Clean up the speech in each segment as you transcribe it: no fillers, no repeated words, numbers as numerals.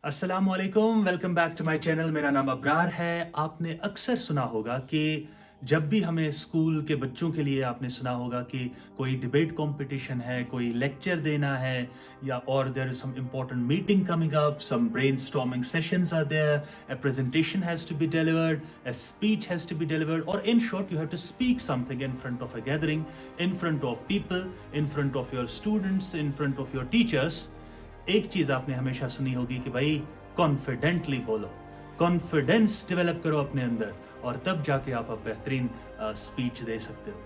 अस्सलामुअलैकुम, welcome back to my channel. मेरा नाम अब्रार है। आपने अक्सर सुना होगा कि जब भी हमें स्कूल के बच्चों के लिए आपने सुना होगा कि कोई डिबेट कंपटीशन है, कोई लेक्चर देना है या और there is some important meeting coming up, some brainstorming sessions are there, a presentation has to be delivered, a speech has to be delivered, or in short you have to speak something in front of a gathering, in front of people, in front of your students, in front of your teachers। एक चीज आपने हमेशा सुनी होगी कि भाई confidently बोलो, confidence develop करो अपने अंदर और तब जाके आप बेहतरीन स्पीच दे सकते हो।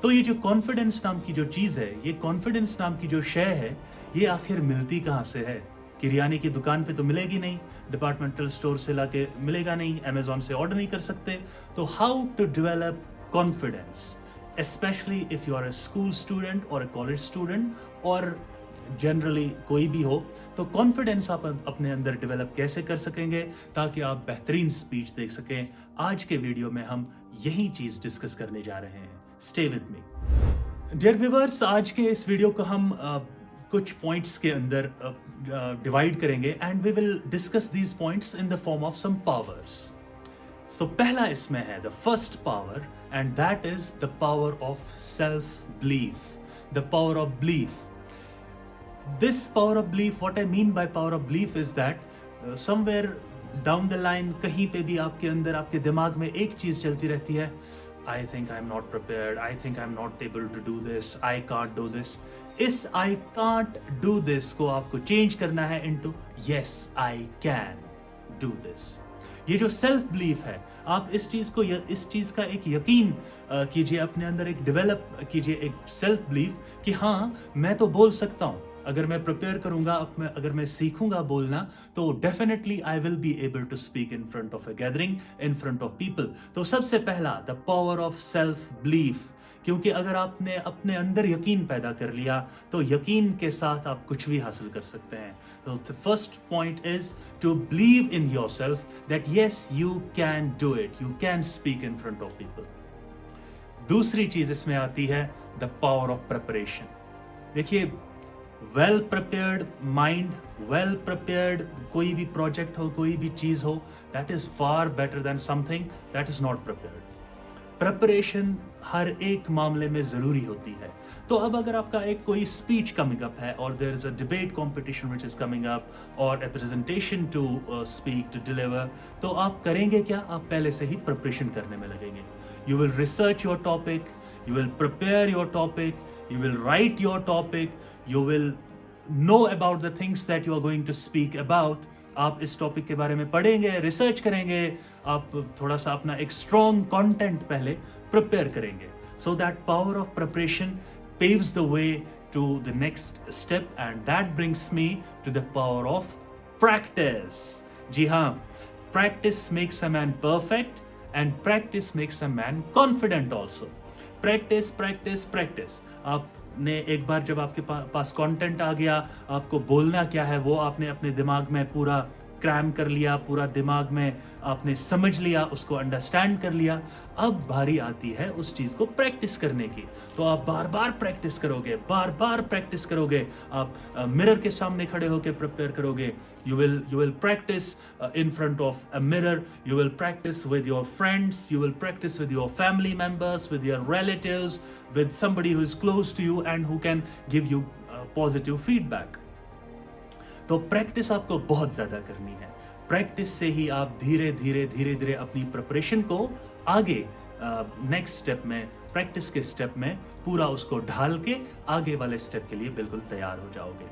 तो ये जो कॉन्फिडेंस नाम की जो चीज़ है, ये कॉन्फिडेंस नाम की जो शय है, ये आखिर मिलती कहाँ से है? किरियाने की दुकान पे तो मिलेगी नहीं, डिपार्टमेंटल स्टोर से लाके मिलेगा नहीं, अमेजोन से ऑर्डर नहीं कर सकते। तो how to develop confidence, specially if you are a school student और अ कॉलेज स्टूडेंट और जनरली कोई भी हो, तो कॉन्फिडेंस आप अपने अंदर डेवलप कैसे कर सकेंगे ताकि आप बेहतरीन स्पीच दे सकें। आज के वीडियो में हम यही चीज डिस्कस करने जा रहे हैं। Stay with me dear viewers. आज के इस वीडियो को हम कुछ पॉइंट्स के अंदर डिवाइड करेंगे and we will discuss these points in the form of some powers. So पहला इसमें है the first power and that is the power of self belief, the power of belief. This power of belief, what I mean by power of belief is that somewhere down the line, कहीं पे भी आपके अंदर, आपके दिमाग में एक चीज चलती रहती है, I think I'm not prepared, I think I'm not able to do this, I can't do this। इस I can't do this को आपको चेंज करना है into yes I can do this। ये जो सेल्फ बिलीफ है, आप इस चीज को, इस चीज का एक यकीन कीजिए अपने अंदर, एक डेवलप कीजिए एक सेल्फ बिलीफ कि हाँ मैं तो बोल सकता हूँ। अगर मैं प्रिपेयर करूंगा, अगर मैं सीखूंगा बोलना, तो definitely I will be able to speak in front of a gathering, in front of people. तो सबसे पहला the power of self belief, क्योंकि अगर आपने अपने अंदर यकीन पैदा कर लिया तो यकीन के साथ आप कुछ भी हासिल कर सकते हैं। तो the first point is to believe in yourself that yes you can do it, you can speak in front of people. दूसरी चीज इसमें आती है द पावर ऑफ प्रिपरेशन। देखिए, well prepared mind, well prepared कोई भी प्रोजेक्ट हो, कोई भी चीज हो, that is far better than something that is not prepared. Preparation हर एक मामले में जरूरी होती है। तो अब अगर आपका एक कोई स्पीच कमिंग अप है और there is a debate competition which is coming up और a presentation to speak, to deliver, तो आप करेंगे क्या? आप पहले से ही प्रिपरेशन करने में लगेंगे। You will research your topic, you will prepare your topic, you will write your topic, you will know about the things that you are going to speak about। आप इस टॉपिक के बारे में पढ़ेंगे, रिसर्च करेंगे, आप थोड़ा सा अपना एक स्ट्रॉन्ग कंटेंट पहले प्रिपेयर करेंगे। So that power of preparation paves the way to the next step and that brings me to the power of practice। जी हाँ, practice makes a man perfect and practice makes a man confident also। Practice practice practice. आपने एक बार जब आपके पास content आ गया, आपको बोलना क्या है वो आपने अपने दिमाग में पूरा क्रैम कर लिया, पूरा दिमाग में आपने समझ लिया, उसको अंडरस्टैंड कर लिया। अब बारी आती है उस चीज़ को प्रैक्टिस करने की। तो आप बार बार प्रैक्टिस करोगे, बार बार प्रैक्टिस करोगे। आप मिरर के सामने खड़े होकर प्रिपेयर करोगे। You will practice in front of a mirror, you will practice with your friends, you will practice with your family members, with your relatives, with somebody who is close to you and who can give you positive feedback. तो practice आपको बहुत ज्यादा करनी है। Practice से ही आप धीरे धीरे धीरे धीरे अपनी प्रिपरेशन को आगे नेक्स्ट स्टेप में, प्रैक्टिस के स्टेप में पूरा उसको ढाल के आगे वाले स्टेप के लिए बिल्कुल तैयार हो जाओगे।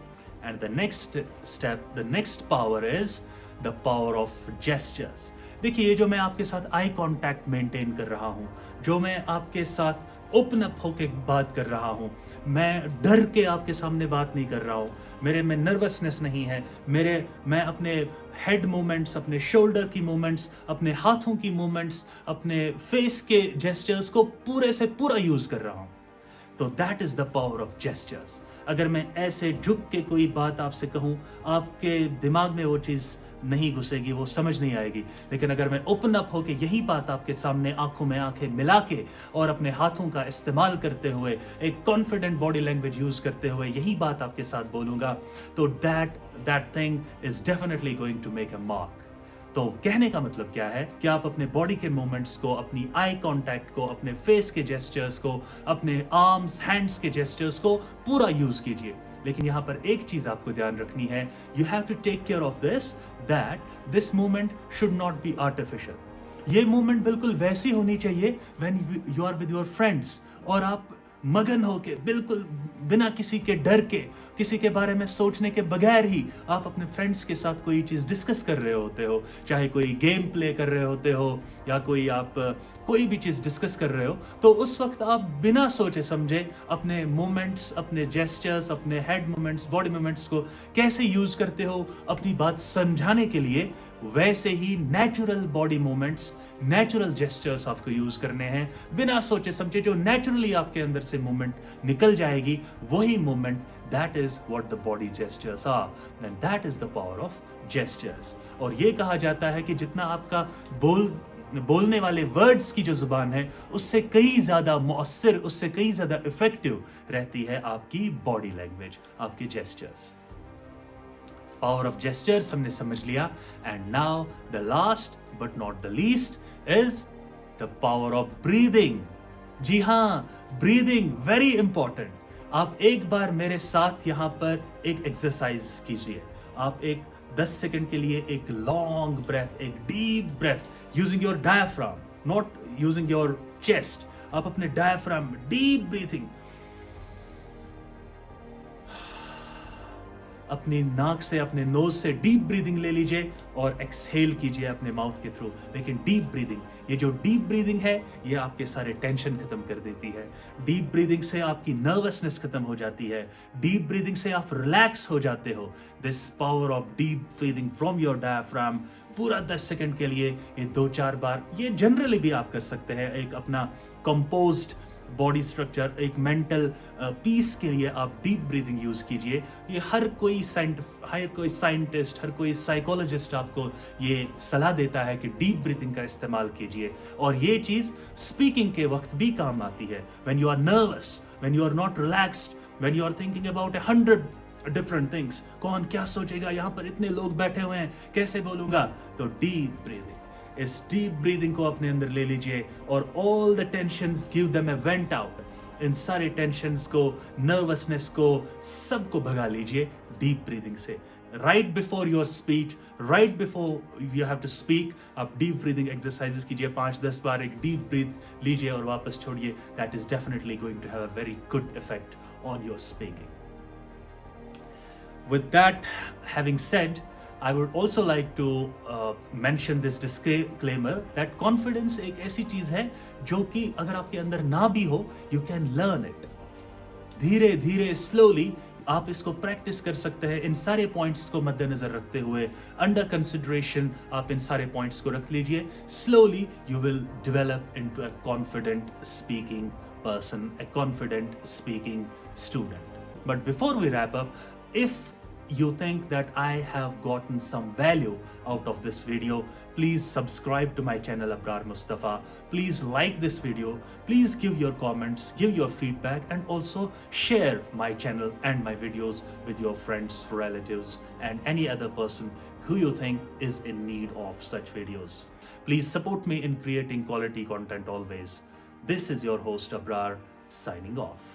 And the next step, the next power is the power of gestures. देखिए, ये जो मैं आपके साथ आई कांटेक्ट मेंटेन कर रहा हूँ, जो मैं आपके साथ ओपन अप होके बात कर रहा हूँ, मैं डर के आपके सामने बात नहीं कर रहा हूँ, मेरे में नर्वसनेस नहीं है, मैं अपने हेड मूवमेंट्स, अपने शोल्डर की मूवमेंट्स, अपने हाथों की मूवमेंट्स, अपने फेस के जेस्चर्स को पूरे से पूरा यूज कर रहा हूँ। तो that is the power of gestures. अगर मैं ऐसे झुक के कोई बात आपसे कहूँ, आपके दिमाग में वो चीज़ नहीं घुसेगी, वो समझ नहीं आएगी। लेकिन अगर मैं ओपन अप होके यही बात आपके सामने आंखों में आंखें मिला के और अपने हाथों का इस्तेमाल करते हुए, एक कॉन्फिडेंट बॉडी लैंग्वेज यूज़ करते हुए यही बात आपके साथ बोलूँगा, तो that thing is definitely going to make a mark. तो कहने का मतलब क्या है कि आप अपने बॉडी के मूवमेंट्स को, अपनी आई कांटेक्ट को, अपने फेस के जेस्चर्स को, अपने आर्म्स हैंड्स के जेस्चर्स को पूरा यूज कीजिए। लेकिन यहाँ पर एक चीज आपको ध्यान रखनी है, you have to take care of this, that this movement should not be artificial. ये मूवमेंट बिल्कुल वैसी होनी चाहिए when you are with your friends, और आप मगन होके, बिल्कुल बिना किसी के डर के, किसी के बारे में सोचने के बगैर ही आप अपने फ्रेंड्स के साथ कोई चीज़ डिस्कस कर रहे होते हो, चाहे कोई गेम प्ले कर रहे होते हो या आप कोई भी चीज़ डिस्कस कर रहे हो, तो उस वक्त आप बिना सोचे समझे अपने मूवमेंट्स, अपने जेस्चर्स, अपने हेड मूवमेंट्स, बॉडी मूवमेंट्स को कैसे यूज करते हो अपनी बात समझाने के लिए, वैसे ही natural body movements, natural gestures आपको यूज करने हैं बिना सोचे समझे। जो नेचुरली आपके अंदर से मूवमेंट निकल जाएगी, वही movement, that is what the body gestures are, and that is the power of gestures. और ये कहा जाता है कि जितना आपका बोलने वाले वर्ड्स की जो जुबान है, उससे कई ज्यादा मौसर, उससे कई ज्यादा इफेक्टिव रहती है आपकी बॉडी लैंग्वेज, आपके जेस्चर्स। पावर ऑफ जेस्चर्स हमने समझ लिया, and now the last but not the least is the power of breathing. जी हाँ, ब्रीदिंग वेरी इंपॉर्टेंट। आप एक बार मेरे साथ यहां पर एक एक्सरसाइज कीजिए। आप एक 10 सेकंड के लिए एक लॉन्ग ब्रेथ, एक deep breath using your diaphragm, not using your chest. आप अपने डायफ्राम में डीप ब्रीथिंग, अपनी नाक से, अपने नोज से डीप ब्रीदिंग ले लीजिए और एक्सहेल कीजिए अपने माउथ के थ्रू। लेकिन डीप ब्रीदिंग, ये जो डीप ब्रीदिंग है, ये आपके सारे टेंशन खत्म कर देती है। डीप ब्रीदिंग से आपकी नर्वसनेस खत्म हो जाती है। डीप ब्रीदिंग से आप रिलैक्स हो जाते हो। This power of deep breathing from your diaphragm, पूरा 10 सेकंड के लिए ये 2-4 बार, ये जनरली भी आप कर सकते हैं। एक अपना कंपोज्ड बॉडी स्ट्रक्चर, एक मेंटल पीस के लिए आप डीप ब्रीदिंग यूज कीजिए। ये हर कोई साइंटिस्ट, हर कोई साइकोलॉजिस्ट आपको ये सलाह देता है कि डीप ब्रीथिंग का इस्तेमाल कीजिए। और ये चीज स्पीकिंग के वक्त भी काम आती है। When you are nervous, when you are not relaxed, when you are thinking about 100 different things, कौन क्या सोचेगा, यहाँ पर इतने लोग बैठे हुए हैं, कैसे बोलूंगा, तो डीप ब्रीदिंग, इस डीप ब्रीदिंग को अपने अंदर ले लीजिए और all the tensions give them a vent out. इन सारे टेंशंस को, नर्वसनेस को, सबको भगा लीजिए डीप ब्रीदिंग से। Right before your speech, right before you have to speak, आप डीप ब्रीदिंग एक्सरसाइजेस कीजिए 5-10 बार। एक डीप ब्रीथ लीजिए और वापस छोड़िए। That is definitely going to have a very good effect on your speaking. With that having said, I would also like to mention this disclaimer that confidence एक ऐसी चीज है जो कि अगर आपके अंदर ना भी हो, you can learn it। धीरे धीरे स्लोली आप इसको प्रैक्टिस कर सकते हैं। इन सारे पॉइंट्स को मद्देनजर रखते हुए, अंडर कंसिडरेशन आप इन सारे पॉइंट्स को रख लीजिए। Slowly you will develop into a confident speaking person, a confident speaking student. But before we wrap up, if you think that I have gotten some value out of this video, please subscribe to my channel Abrar Mustafa. Please like this video. Please give your comments, give your feedback, and also share my channel and my videos with your friends, relatives, and any other person who you think is in need of such videos. Please support me in creating quality content always. This is your host Abrar signing off.